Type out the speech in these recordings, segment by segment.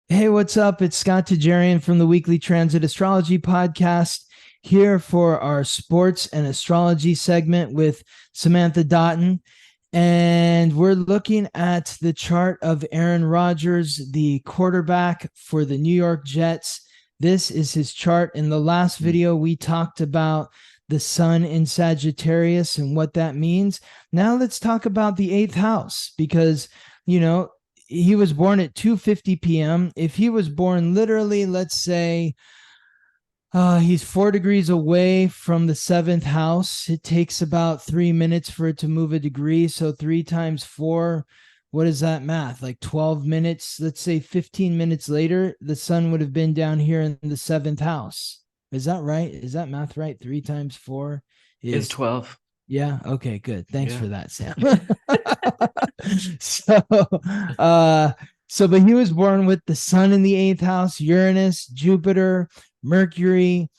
Hey, what's up? It's Scott Tejerian from the Weekly Transit Astrology Podcast here for our sports and astrology segment with Samantha Dottin. And we're looking at the chart of Aaron Rodgers, the quarterback for the New York Jets. This is his chart. In the last video, we talked about the sun in Sagittarius and what that means. Now let's talk about the eighth house because, he was born at 2:50 p.m. If he was born literally, let's say, he's 4 degrees away from the seventh house. It takes about 3 minutes for it to move a degree. So 3 times 4, what is that math? Like 12 minutes. Let's say 15 minutes later, the sun would have been down here in the seventh house. Is that right? Is that math right? 3 times 4 Is is 12. yeah. Okay, good. Thanks Yeah. for that, Sam. so, uh, but he was born with the sun in the eighth house, Uranus, Jupiter, Mercury,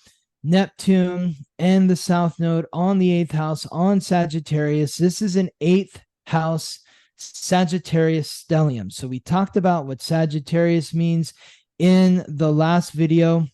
Neptune, and the south node on the eighth house on Sagittarius. This is an eighth house Sagittarius stellium. So we talked about what Sagittarius means in the last video.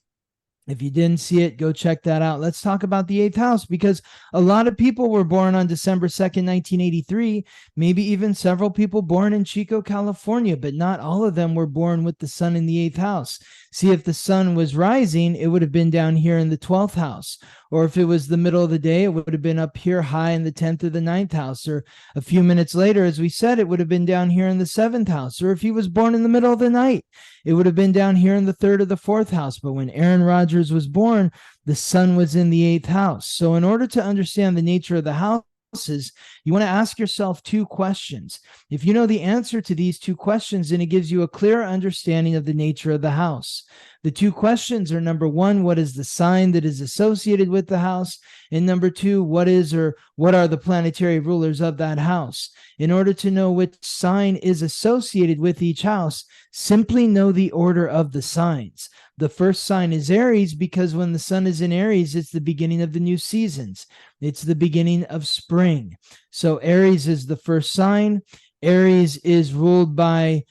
If you didn't see it, go check that out. Let's talk about the eighth house because a lot of people were born on December 2nd, 1983, maybe even several people born in Chico, California, but not all of them were born with the sun in the eighth house. See, if the sun was rising, it would have been down here in the 12th house. Or if it was the middle of the day, it would have been up here high in the 10th or the ninth house. Or a few minutes later, as we said, it would have been down here in the seventh house. Or if he was born in the middle of the night, it would have been down here in the third or the fourth house. But when Aaron Rodgers was born, the sun was in the eighth house. So in order to understand the nature of the houses, you want to ask yourself 2 questions. If you know the answer to these 2 questions, then it gives you a clear understanding of the nature of the house. The 2 questions are, number 1, what is the sign that is associated with the house? And number 2, what are the planetary rulers of that house? In order to know which sign is associated with each house, simply know the order of the signs. The first sign is Aries because when the sun is in Aries, it's the beginning of the new seasons. It's the beginning of spring. So Aries is the first sign. Aries is ruled by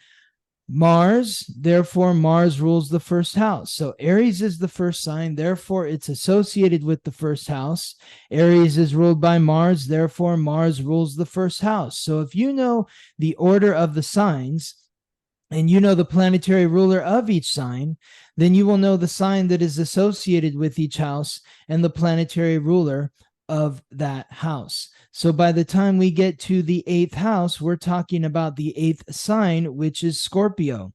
Mars, therefore Mars rules the first house. So Aries is the first sign, therefore it's associated with the first house. Aries is ruled by Mars, therefore Mars rules the first house. So if you know the order of the signs and you know the planetary ruler of each sign, then you will know the sign that is associated with each house and the planetary ruler of that house. So by the time we get to the eighth house, we're talking about the eighth sign, which is Scorpio.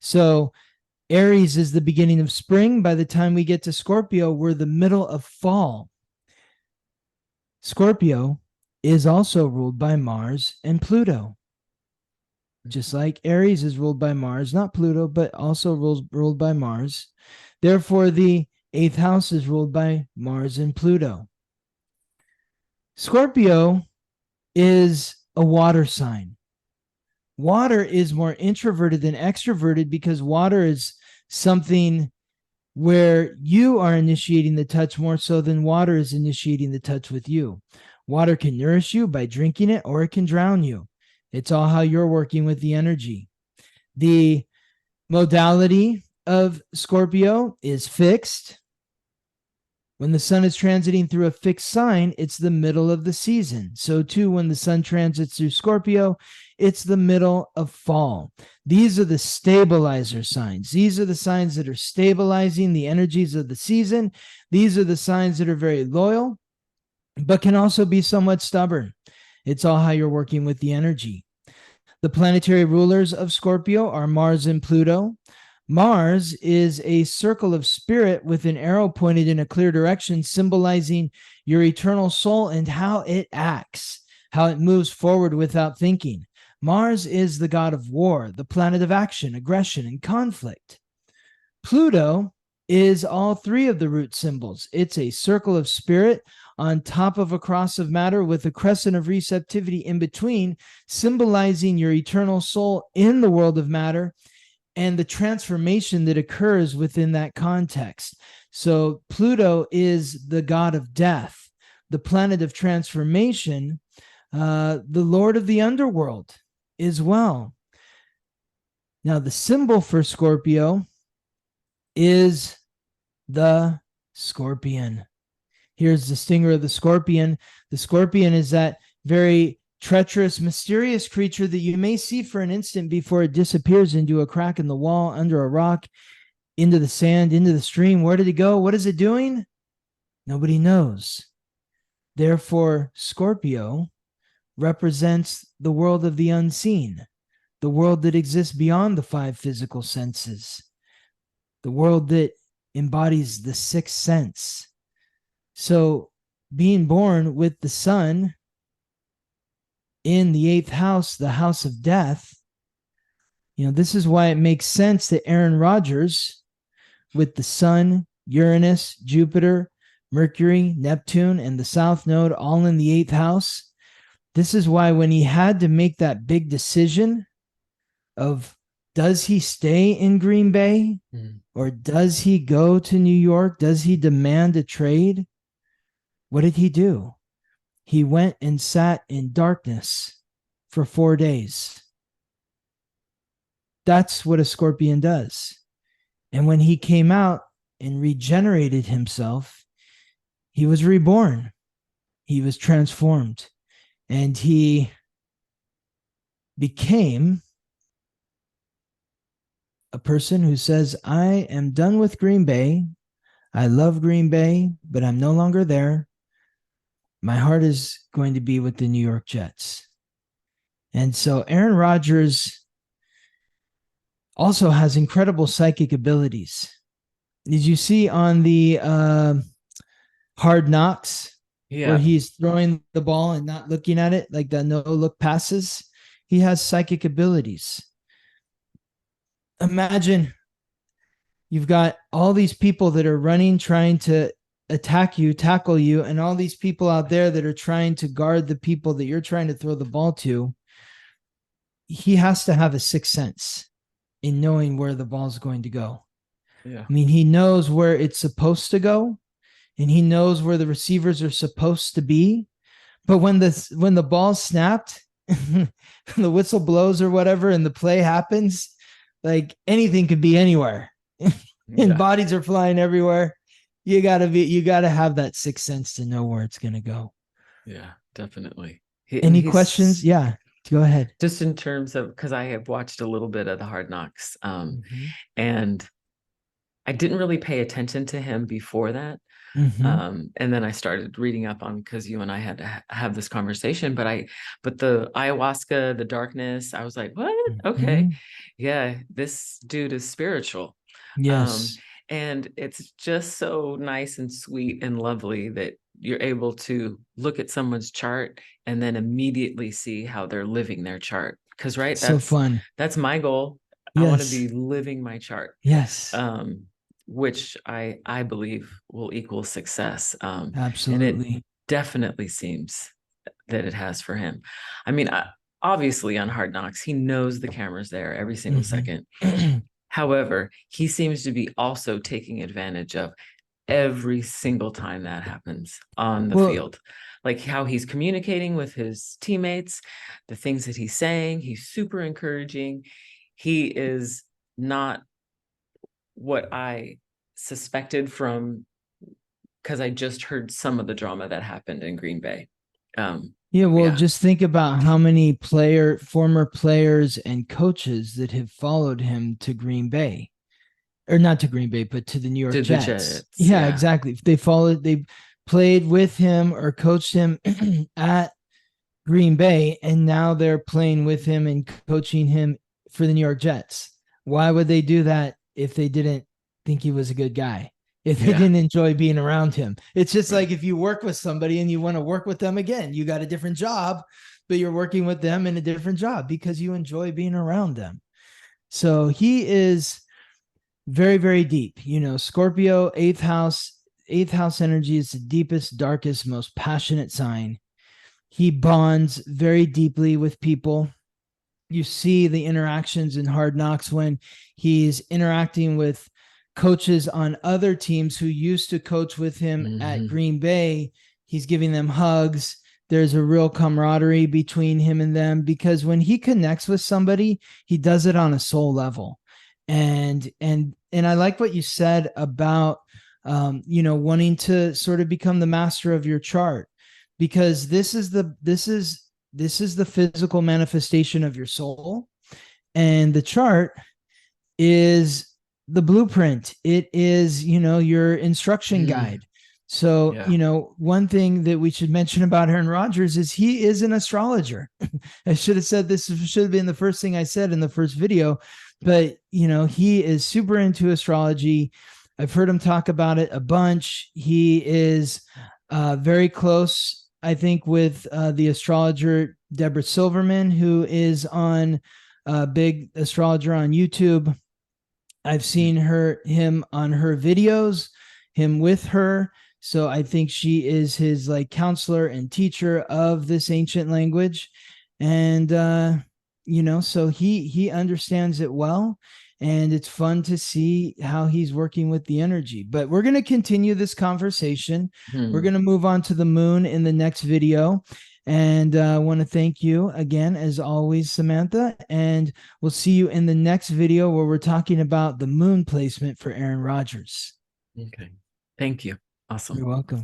So Aries is the beginning of spring. By the time we get to Scorpio, we're the middle of fall. Scorpio is also ruled by Mars and Pluto. Just like Aries is ruled by Mars, not Pluto, but also ruled by Mars. Therefore, the eighth house is ruled by Mars and Pluto. Scorpio is a water sign. Water is more introverted than extroverted because water is something where you are initiating the touch more so than water is initiating the touch with you. Water can nourish you by drinking it, or it can drown you. It's all how you're working with the energy. The modality of Scorpio is fixed. When the sun is transiting through a fixed sign, it's the middle of the season. So too, when the sun transits through Scorpio, it's the middle of fall. These are the stabilizer signs. These are the signs that are stabilizing the energies of the season. These are the signs that are very loyal, but can also be somewhat stubborn. It's all how you're working with the energy. The planetary rulers of Scorpio are Mars and Pluto. Mars is a circle of spirit with an arrow pointed in a clear direction, symbolizing your eternal soul and how it acts, how it moves forward without thinking. Mars is the god of war, the planet of action, aggression, and conflict. Pluto is all 3 of the root symbols. It's a circle of spirit on top of a cross of matter with a crescent of receptivity in between, symbolizing your eternal soul in the world of matter and the transformation that occurs within that context. So Pluto is the god of death, the planet of transformation, the lord of the underworld as well. Now, the symbol for Scorpio is the scorpion. Here's the stinger of the scorpion. The scorpion is that very treacherous, mysterious creature that you may see for an instant before it disappears into a crack in the wall, under a rock, into the sand, into the stream. Where did it go? What is it doing? Nobody knows. Therefore, Scorpio represents the world of the unseen, the world that exists beyond the five physical senses, the world that embodies the sixth sense. So being born with the sun in the eighth house, the house of death, this is why it makes sense that Aaron Rodgers, with the sun, Uranus, Jupiter, Mercury, Neptune, and the South Node all in the eighth house, this is why when he had to make that big decision of does he stay in Green Bay or does he go to New York? Does he demand a trade? What did he do? He went and sat in darkness for 4 days. That's what a scorpion does. And when he came out and regenerated himself, he was reborn. He was transformed. And he became a person who says, I am done with Green Bay. I love Green Bay, but I'm no longer there. My heart is going to be with the New York Jets. And so Aaron Rodgers also has incredible psychic abilities. Did you see on the Hard Knocks where he's throwing the ball and not looking at it, like the no-look passes? He has psychic abilities. Imagine you've got all these people that are running, trying to attack you, tackle you, and all these people out there that are trying to guard the people that you're trying to throw the ball to. He has to have a sixth sense in knowing where the ball is going to go. Yeah. I mean, he knows where it's supposed to go, and he knows where the receivers are supposed to be. But when the ball snapped, the whistle blows or whatever, and the play happens, like anything could be anywhere. And bodies are flying everywhere. You gotta have that sixth sense to know where it's gonna go. Yeah, definitely. Any questions? Yeah, go ahead. Just in terms of, because I have watched a little bit of the Hard Knocks, and I didn't really pay attention to him before that. And then I started reading up on, because you and I had to have this conversation, but the ayahuasca, the darkness, I was like, what? Okay. Yeah, this dude is spiritual. Yes. And it's just so nice and sweet and lovely that you're able to look at someone's chart and then immediately see how they're living their chart. Because that's so fun. That's my goal. Yes. I want to be living my chart. Yes. Which I believe will equal success. Absolutely. And it definitely seems that it has for him. I mean, obviously on Hard Knocks, he knows the camera's there every single second. However, he seems to be also taking advantage of every single time that happens on the field. Like how he's communicating with his teammates, the things that he's saying, he's super encouraging. He is not what I suspected from, because I just heard some of the drama that happened in Green Bay. Just think about how many former players and coaches that have followed him to Green Bay, or not to Green Bay, but to the New York Jets. Yeah, exactly. They played with him or coached him at Green Bay, and now they're playing with him and coaching him for the New York Jets. Why would they do that if they didn't think he was a good guy? If they didn't enjoy being around him? It's just like if you work with somebody and you want to work with them again, you got a different job, but you're working with them in a different job because you enjoy being around them. So he is very, very deep. Scorpio, eighth house energy is the deepest, darkest, most passionate sign. He bonds very deeply with people. You see the interactions in Hard Knocks when he's interacting with coaches on other teams who used to coach with him at Green Bay. He's giving them hugs. there's a real camaraderie between him and them, because when he connects with somebody, he does it on a soul level. And I like what you said about wanting to sort of become the master of your chart, because this is the physical manifestation of your soul, and the chart is the blueprint. It is, your instruction guide. So, one thing that we should mention about Aaron Rodgers is he is an astrologer. I should have said this, should have been the first thing I said in the first video, but he is super into astrology. I've heard him talk about it a bunch. He is very close, I think, with the astrologer Deborah Silverman, who is on big astrologer on YouTube. I've seen him on her videos, him with her. So I think she is his like counselor and teacher of this ancient language. And, so he understands it well. And it's fun to see how he's working with the energy. But we're going to continue this conversation. We're going to move on to the moon in the next video. And I want to thank you again, as always, Samantha. And we'll see you in the next video where we're talking about the moon placement for Aaron Rodgers. Okay. Thank you. Awesome. You're welcome.